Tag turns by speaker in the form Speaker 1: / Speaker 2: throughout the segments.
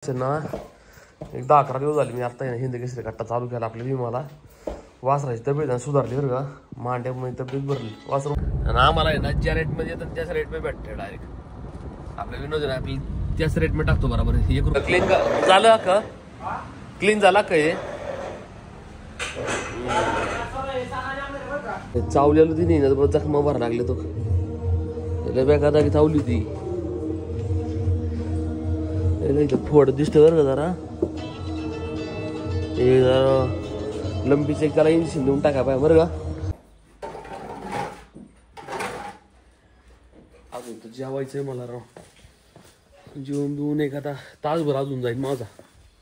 Speaker 1: ना एकदा 11 दिवस झाले मी आता हिंद केसरी कट्टा चालू केला आपल्या भीमाला. वासराची तब्येत सुधारली बरं का, मांड्यामध्ये तब्येत भरली वासरू. आणि आम्हाला आहे ना ज्या रेटमध्ये येतात त्याच रेटमध्ये भेटते डायरेक्ट. आपल्या विनोद आपली त्याच रेटमध्ये टाकतो बरोबर. एक रुपये क्लीन झालं का, क्लीन झाला का हे चावलेलं ती नाही ना, जखमा भरा लागले तो बॅगा जागी चावली होती. फोड दिसतं बरं का जरा, हे जरा लंबीचं एक त्याला इंजेक्शन देऊन टाका पाय बरं का. अजून तर जेवायचंय मला राव, जेवण बिवून एक आता तासभर अजून जाईल माझा.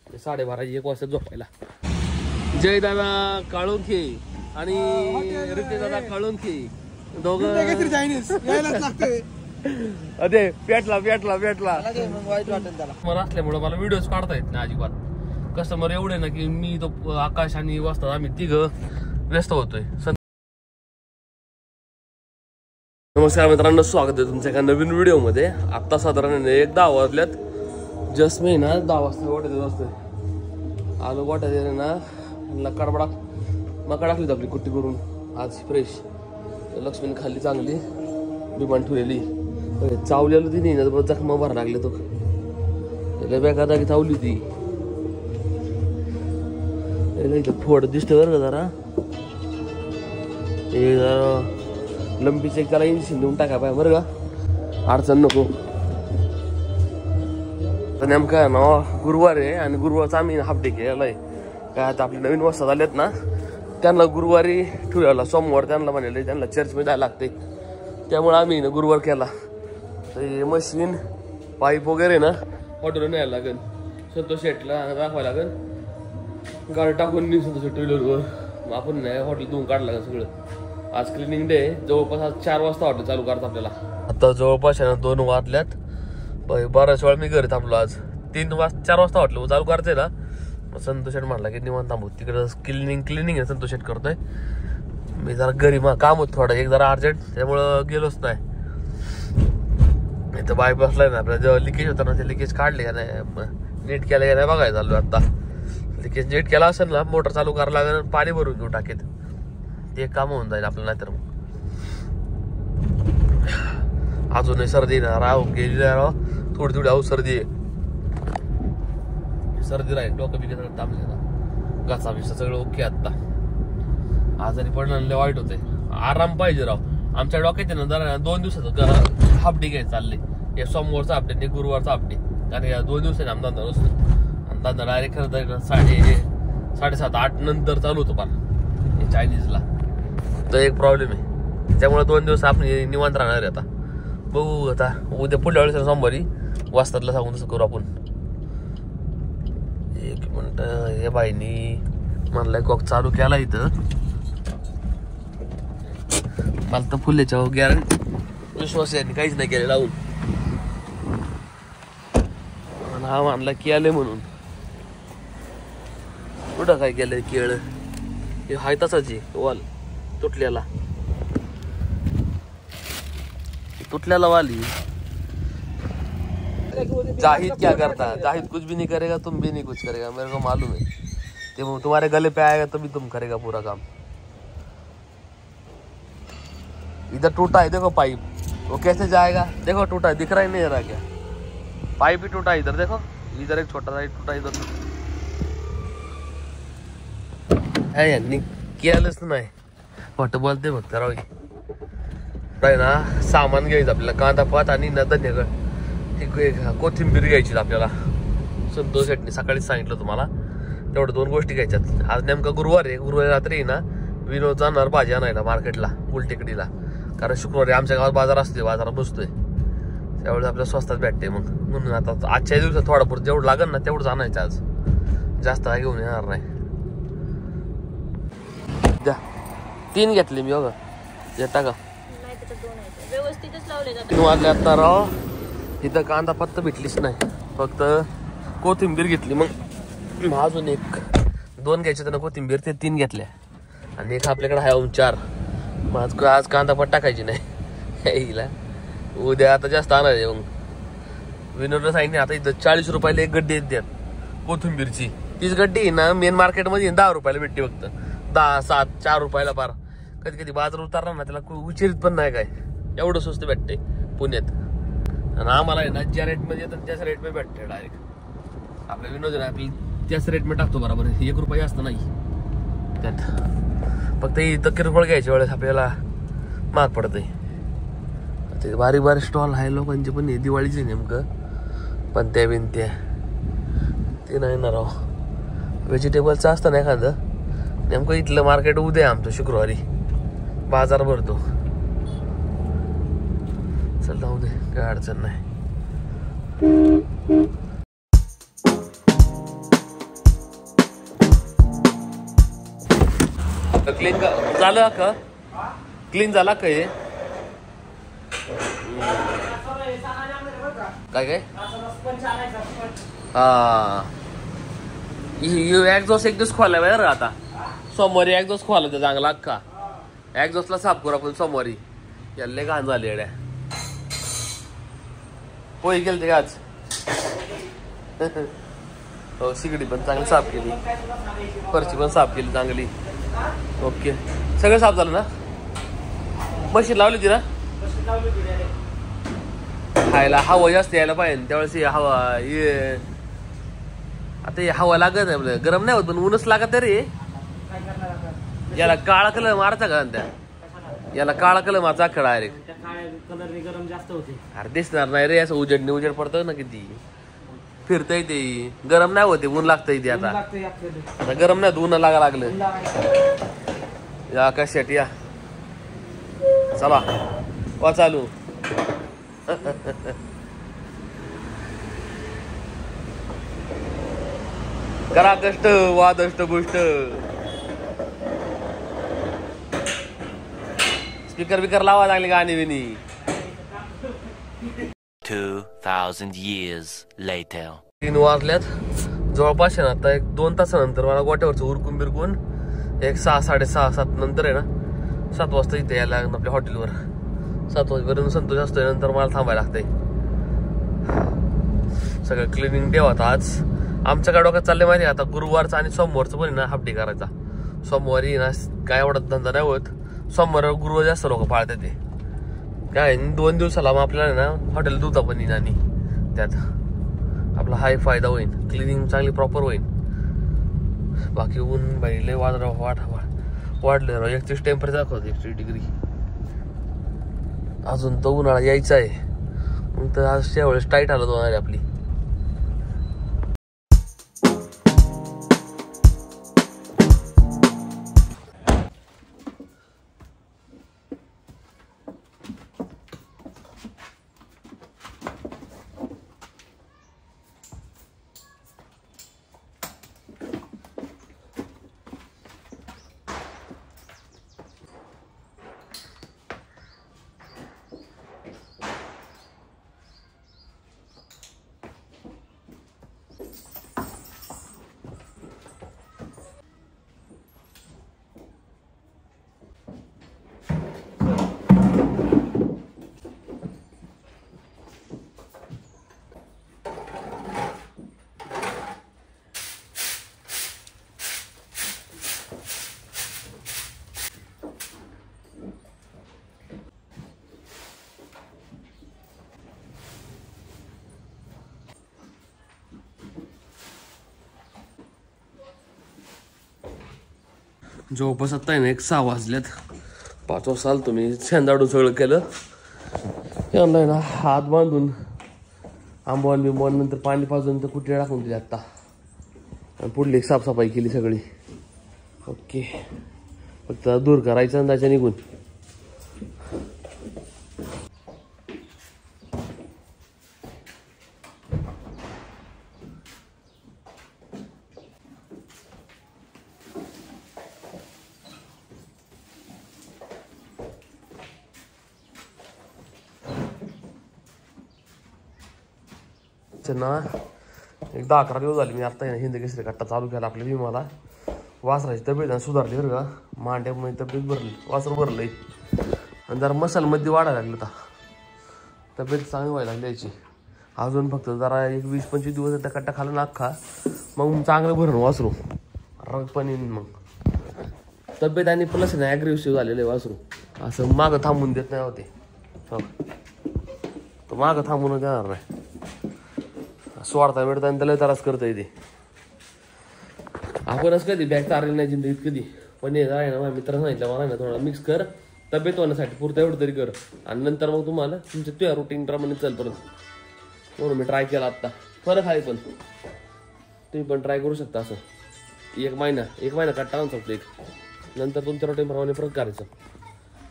Speaker 1: 12:30-1 वाजता झोपायला. जय दादा काळोखे आणि रितेश दादा काळोखे दोघं अरे पेटला वाईट वाटेल त्याला. मला असल्यामुळे मला व्हिडिओज काढता येत नाही अजिबात. कस्टमर एवढे ना की मी तो आकाश आणि वाजता आम्ही तिघं व्यस्त होतोय. नमस्कार मित्रांनो, स्वागत आहे तुमच्या एका नवीन व्हिडिओ मध्ये. आता साधारण 10 वाजल्यात. जस्ट मी ना 10 वाजता गोट्यात असतोय. आलो गोट्यात ना कडबडा मका टाकली आपली कुट्टी करून आज फ्रेश. लक्ष्मीने खाल्ली चांगली, बिमान ठेवलेली. चावलेलं ती नाही ना, जखमा भरा लागले तो बॅगा जागी चावली होती. फोड दिसतं बरं का जरा, हे जरा लंबीचं एक त्याला इंजेक्शन देऊन टाका पाय बरं का, अडचण नको. तर नेमका आहे ना गुरुवार आहे आणि गुरुवारचा आम्ही हाफ डे केलेला आहे. काय आता आपले नवीन वाजता झालेत ना, त्यांना गुरुवारी ठेवलेला. सोमवार त्यांना म्हणाले त्यांना चर्चमध्ये जायला लागते, त्यामुळे आम्ही ना गुरुवार केला. तर मशीन पाईप वगैरे ना हॉटेलला न्यायला लागेल. संतोष शेटला दाखवायला लागेल. गाडी टाकून नाही संतोष शेट टू आपण नाही हॉटेल धुवून काढलं लागेल सगळं. आज क्लिनिंग डे. जवळपास आज 4 वाजता हॉटेल चालू करतात आपल्याला. आता जवळपास 2 वाजल्यात. बराच वेळ मी घरी थांबलो. आज 4 वाजता हॉटेल चालू करायचंय ना. मग संतोष शेट म्हटला की निवांत थांबू, तिकडं क्लिनिंग आहे संतोष शेट करतोय. मी जरा घरी मग काम होत थोडं एक जरा अर्जंट, त्यामुळं गेलोच नाही. इथं बायपासला ना आपल्या जेव्हा लिकेज होतं ना, ते लिकेज काढले का नाही, नीट केलं का नाही बघायला चालू. आता लिकेज नीट केला असेल ना, मोटर चालू करायला लागेल, पाणी भरून घेऊ टाकीत. ते काम होऊन जाईल आपल्याला. नाहीतर मग अजूनही सर्दी ना राव गेली राव, थोडी आऊ सर्दी आहे. सर्दी राहील, डोकं बिकट तापले ना, गाचा बिसा सगळं ओके. आता आजारी पडणं वाईट होते. आराम पाहिजे राव. आमच्या डोक्यात ना जरा 2 दिवसाचं हाफ डे घ्यायचं चालले. हे सोमवारचा हाफ डे, गुरुवारचा हाफ डे. कारण या 2 दिवसांनी आमचा धंदा नसतो. आणि धंदा डायरेक्ट खरं तर 7:30-8 नंतर चालू होतो पण चायनीजला. तर एक प्रॉब्लेम आहे, त्यामुळे 2 दिवस आपण निवांत राहणार आहे. आता बघू, आता उद्या पुढल्या वेळेस सोमवारी वाजतातला सांगून तसं करू आपण. 1 मिनिट. हे बाईनी म्हणलाय कॉक चालू केला इथं. मला तर फुल्याच्या गॅरंटी विश्वास यांनी काहीच नाही केलं लावून. हा मानला की आले म्हणून. कुठं काय केलंय केळ, हे हाय तसाच आहे वाल तुटल्याला वाली. जाहिद क्या करता, जाहिद कुछ भी नहीं करेगा, तुम भी नहीं कुछ करेगा, मेरे को मालूम है. तुम्हारे गले पे आएगा तभी तुम करेगा पूरा काम. इधर टूटा है देखो पाइप, वो कैसे जाएगा देखो, टूटा है, दिख रहा ही नहीं रहा क्या. पाइप ही टूटा है इधर देखो, इधर एक छोटा सा टूटा, इधर है यांनी केलंच नाही. वाट बोलते फक्त राव. ना सामान घ्यायचं आपल्याला, कांदा पात आणि धन्यगड, कोथिंबीर घ्यायची आपल्याला. संतोष शेटने सकाळीच सांगितलं तुम्हाला. तेवढ्या 2 गोष्टी घ्यायच्यात. आज नेमका गुरुवार आहे. गुरुवारी रात्री ना विनोद जाणार भाजी आणायला मार्केटला, गुलटेकडीला. कारण शुक्रवारी आमच्या गावात बाजार असते, बाजारात बसतोय, त्यावेळेस आपल्याला स्वस्तात भेटते. मग म्हणून आता आजच्या दिवसात थोडं जेवढं लागेल ना तेवढंच आणायचं आज. जास्त काय घेऊन येणार नाही. 3 घेतले मी बघा. येता का 3 वाजले आता राव. इथं कांदा पत्ता भेटलीच नाही, फक्त कोथिंबीर घेतली. मग अजून 2 घ्यायचे त्यांना कोथिंबीर, ते 3 घेतल्या. आणि एक आपल्याकडे आहे 4. मग आज कांदा पत्ता टाकायची नाही. उद्या आता जास्त आणणार आहे. मग विनोदला सांगितले आता इथं 40 रुपयाला एक गड्डी देतात कोथिंबीरची. तीच गड्डी आहे ना मेन मार्केटमध्ये 10 रुपयाला भेटते फक्त. 10, 7, 4 रुपयाला पार. कधी कधी बाजार उतारला ना त्याला उचिरीत पण नाही काय, एवढं स्वस्त भेटते पुण्यात. आणि आम्हाला आहे ना ज्या रेटमध्ये येतात त्याच रेटमध्ये भेटते डायरेक्ट. आपल्या विनोद आपली त्याच रेटमध्ये टाकतो बरोबर. 1 रुपया जास्त नाही त्यात. फक्त इथं किरकोळ घ्यायच्या वेळेस आपल्याला महाग पडतंय. ते बारीक बारीक स्टॉल आहे लोकांचे पण हे दिवाळीचे नेमकं पण त्या बिनत्या ते नाही ना राव. व्हेजिटेबलचं असतं ना एखादं नेमकं. इथलं मार्केट उद्या आमचं शुक्रवारी बाजार भरतो. चल जाऊ दे काय अडचण नाही. क्लीन झालं का? क्लीन झाला का हे? काय काय हा एक्झॉस्ट एक दिवस खोला बरं आता. सोमवारी एक्झॉस्ट खोला तर चांगला अख्खा. एक्झॉस्टला साफ करू आपण सोमवारी. याला घाण झाली एड्या. पोळी केली ते आज. हो शिगडी पण चांगली साफ केली. फरची पण साफ केली चांगली. ओके सगळं साफ झालं ना? मशीन लावली होती ना? खायला हवा जास्त यायला पाहिजे त्यावेळेस. हवा आता हे हवा लागत आहे गरम नाही होत पण ऊनच लागत रे. याला काळा कलर मारता का त्या? याला काळा कलर मारचा अख्खा डायरेक्ट.
Speaker 2: गरम जास्त होते.
Speaker 1: अरे दिसणार नाही रे असं उजेड पडतं ना किती. फिरतय ते गरम नाही होते ऊन लागतंय ते. आता गरम नाही ऊन लागा लागलं. या कशासाठी या चला वा चालू. करा कष्ट वा दष्ट गोष्ट. स्पीकर बिकर लावा लागले गाणी विनी.
Speaker 3: 2000 years later.
Speaker 1: 3 वाजल्यात जवळपास आहे ना. आता 1-2 तासानंतर मला गोट्यावरचं उरकून बिरकून एक 6, 6:30, 7 नंतर आहे ना 7 वाजता इथे यायला लागणार आपल्या हॉटेलवर. 7 वाजेपर्यंत संतोष असतोय. नंतर मला थांबायला लागतंय. सगळं क्लिनिंग डे होता आज. आमच्या काय डोक्यात चाललंय माहिती आता गुरुवारचं आणि सोमवारचं पण ना हाफ डे करायचा. सोमवारी ना काय एवढा धंदा नाही होत. सोमवार गुरुवार जास्त लोक पाळतात ते काय. 2 दिवसाला मग आपल्याला ना हॉटेल दुता पण येईल आणि त्यात आपला हाय फायदा होईल. क्लिनिंग चांगली प्रॉपर होईल. बाकी ऊन बाई लय वाढलं. 31 टेम्परेचर दाखवत 31 डिग्री. अजून तो उन्हाळा यायचा आहे. मग तर आज त्यावेळेस टाईट हालत होणार आहे आपली. जवळपास आता आहे ना 6 वाजल्यात. 5 वाजता आलो तुम्ही शेंदाडून सगळं केलं. यांना ना हात बांधून आंबवण बिंबवण नंतर पाणी पाजून तर कुठे टाकून दिली आत्ता. आणि पुढली साफसफाई केली सगळी. ओके फक्त दूर करायचं आणि त्याच्या निघून. ना एक 10-11 दिवस झाले मी आता हिंद केसरी कट्टा चालू केला आपल्या भीमाला. वासराची तब्येत सुधारली बरं का. मांड्यामध्ये तब्येत भरली. वासरू भरलंय आणि जरा मसाल्यामध्ये वाढायला लागलं. तर तब्येत चांगली व्हायला लागली याची. अजून फक्त जरा एक 20-25 दिवस त्या कट्टा खाला ना अख्खा, मग चांगलं भरून वासरू रग पण येईन. मग तब्येत आणि प्लस ना ॲग्रेसिव्ह झालेलं आहे वासरू. असं मागं थांबून देत नाही होते, तो मागं थांबून देणार नाही. स्वार्था मिळता आणि त्याला त्रास करता येते. आपणच कधी बॅग चालली नाही जिंदगीत कधी. पण हे आहे ना, माझ्या मित्रांनी सांगितलं मला ना थोडा मिक्स कर तब्येत होण्यासाठी, पुरतं एवढं तरी कर, आणि नंतर मग तुम्हाला तुमच्या तुझ्या रुटीन प्रमाणे चल परत. म्हणून मी ट्राय केला आत्ता. फरक आहे, पण तुम्ही पण ट्राय करू शकता. असं एक महिना कट्टा आणू शकतो एक, नंतर तुमच्या रुटीन प्रमाणे परत करायचं.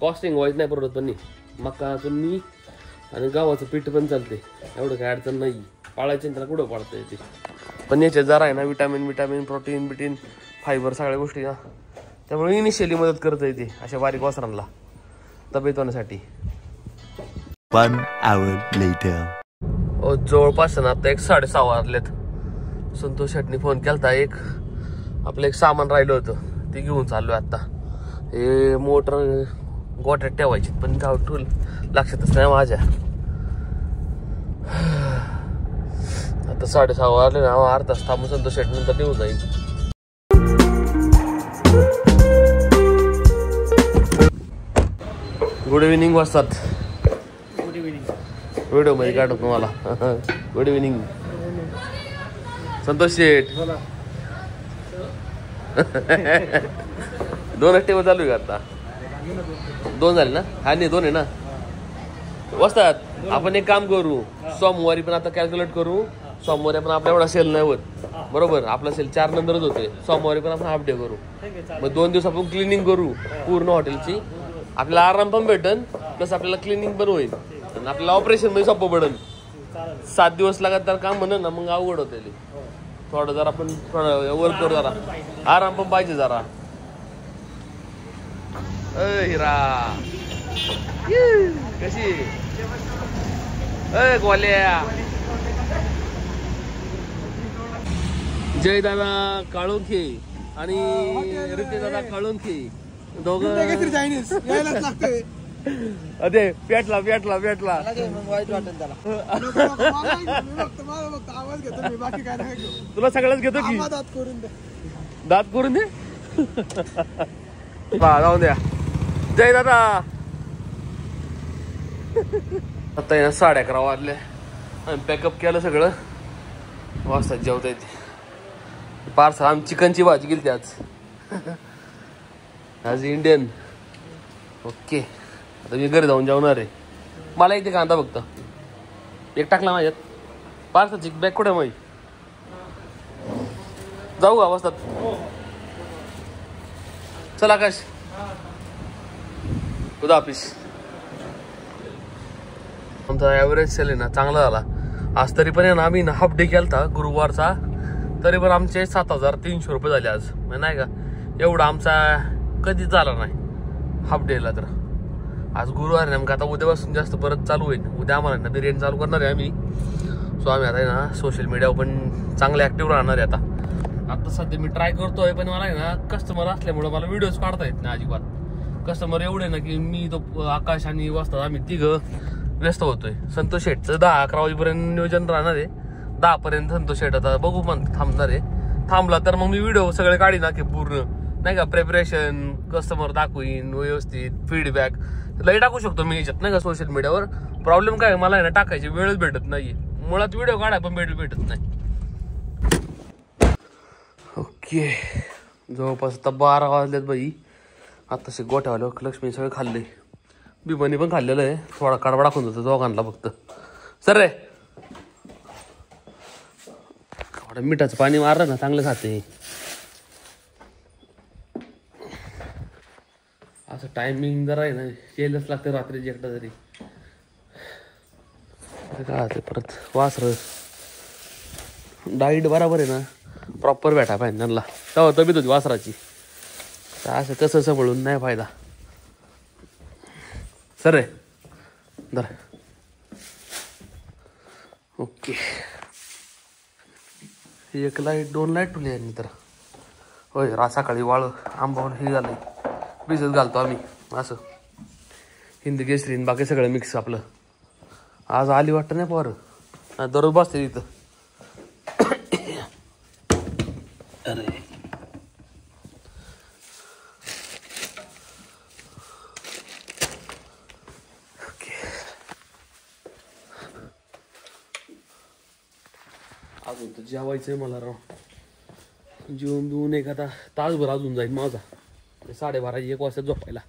Speaker 1: कॉस्टिंग वाईज नाही परवडत, पण मका तुम्ही आणि गव्हाचं पीठ पण चालते, एवढं काय अडचण नाही. पाळायचे त्याला कुठं पाळता येते. पण याच्यात जरा आहे ना विटामिन प्रोटीन फायबर सगळ्या गोष्टी ना, त्यामुळे इनिशियली मदत करता येते अशा बारीक वासरांना तब्येत होण्यासाठी.
Speaker 3: 1 hour later.
Speaker 1: जवळपास ना आता 6:30 वाजलेत. संतोष शेटनी फोन केलता, एक आपलं एक सामान राहिलं होतं ते घेऊन चाललोय आता. हे मोटर गोट्यात ठेवायची, पण ठेवून लक्षातच नाही माझ्या. आता 6:30 वाजले ना, अर्धा तास थांबून संतोष शेट नंतर निघून जाईल. गुड इव्हिनिंग वाजतात. व्हिडिओ मध्ये काढतो तुम्हाला. गुड इव्हिनिंग संतोष शेठ. 2 टेबल चालू आहे का आता? 2 झाले ना? हा नाही 2 आहे ना वाजतात. आपण एक काम करू, सोमवारी पण आता कॅल्क्युलेट करू. सोमवारी पण आपला एवढा सेल नाही होत, बरोबर? आपला सेल 4 नंतरच होतोय. सोमवारी पण आपण हाफ डे करू. मग 2 दिवस आपण क्लिनिंग करू पूर्ण हॉटेलची. आपल्याला आराम पण भेटन, प्लस आपल्याला क्लिनिंग पण होईल, आणि आपल्याला ऑपरेशन मध्ये सोपं पडेल. 7 दिवस लगातार काम म्हणून ना मग अवघड होते. थोडं जरा आपण थोडं वर्क करू, जरा आराम पण पाहिजे जरा. हिरा कशी गोल्या. जय दादा काळोखे आणि रितेश दादा काळोखे दोघं. अरे पेटला
Speaker 2: वाईट वाटेल त्याला.
Speaker 1: तुला सगळ्याच घेतो की दात करून दे. जाऊन द्या. जय दादा. आता 11:30 वाजले. पॅकअप केलं सगळं, वाजता जेवता येते. पार्सल आम्ही चिकनची भाजी केली आज इंडियन. ओके, आता मी घरी जाऊन जेवणार आहे. मला इथे कांदा फक्त एक टाकला माझ्यात. पार्सलची बॅग कुठे माहिती? जाऊ का वाजतात? चल आकाश, खुदा हाफिज. आमचा ॲव्हरेज सेल आहे ना चांगला झाला आज. तरी पण आहे ना आम्ही ना हाफ डे केला गुरुवारचा, तरी पण आमचे 7,300 रुपये झाले आज. नाही का, एवढा आमचा कधीच झाला नाही हाफ डेला. तर आज गुरुवार नेमका, आता उद्यापासून जास्त परत चालू होईल. उद्या आम्हाला ना बिर्याणी चालू करणार आहे आम्ही. सो आम्ही आता आहे ना सोशल मीडियावर पण चांगले ॲक्टिव्ह राहणार आहे. आता सध्या मी ट्राय करतोय, पण मला आहे ना कस्टमर असल्यामुळे मला व्हिडिओज काढता येत नाही अजिबात. कस्टमर एवढे ना की मी तो आकाश आणि वाजता आम्ही 3 व्यस्त होतोय. संतोष शेटचं 10-11 वाजेपर्यंत नियोजन राहणार आहे. 10 पर्यंत संतोष शेट आता बघू पण थांबणार आहे. थांबला तर मग मी व्हिडिओ सगळे काढीन ना की पूर्ण, नाही का, प्रेपरेशन कस्टमर दाखवीन व्यवस्थित, फीडबॅक लई टाकू शकतो मी याच्यात, नाही का, सोशल मीडियावर. प्रॉब्लेम काय मला आहे ना, टाकायची वेळच भेटत नाही. मुळात व्हिडिओ काढाय पण भेटत नाही. ओके, जवळपास आता 12 वाजल्यात बाई. आताशी गोठ्यावाल्या लक्ष्मी सगळं खाल्लंय, बिबानी पण खाल्लेलं आहे. थोडा कडवा दाखवून होता दोघांना फक्त. सर रे, थोडं मिठाचं पाणी मारलं ना चांगलं खाते. असं टायमिंग जरा आहे ना केलंच लागतं रात्रीची एकटा तरी. काय ते परत वासर डाईट बरोबर आहे ना प्रॉपर भेटा पाहिजे त्यांना, तेव्हा तब्येत होती वासराची. असं कसं सांभाळून नाही फायदा. सर रे दर. ओके, 1 लाईट 2 लाईट ठेवली आहे तर. होय, सकाळी वाळ आंबावून हे झालंय, भिजत घालतो आम्ही असं. हिंदी केसरीन बाकी सगळं मिक्स आपलं. आज आली वाटतं नाही पोरं. दररोज बसते तिथं. अरे अजून तर जेवायचंय मला राव. जेवून बिवून एखादा तासभर अजून जाईल माझा. 12:30 1 वाजता झोपायला.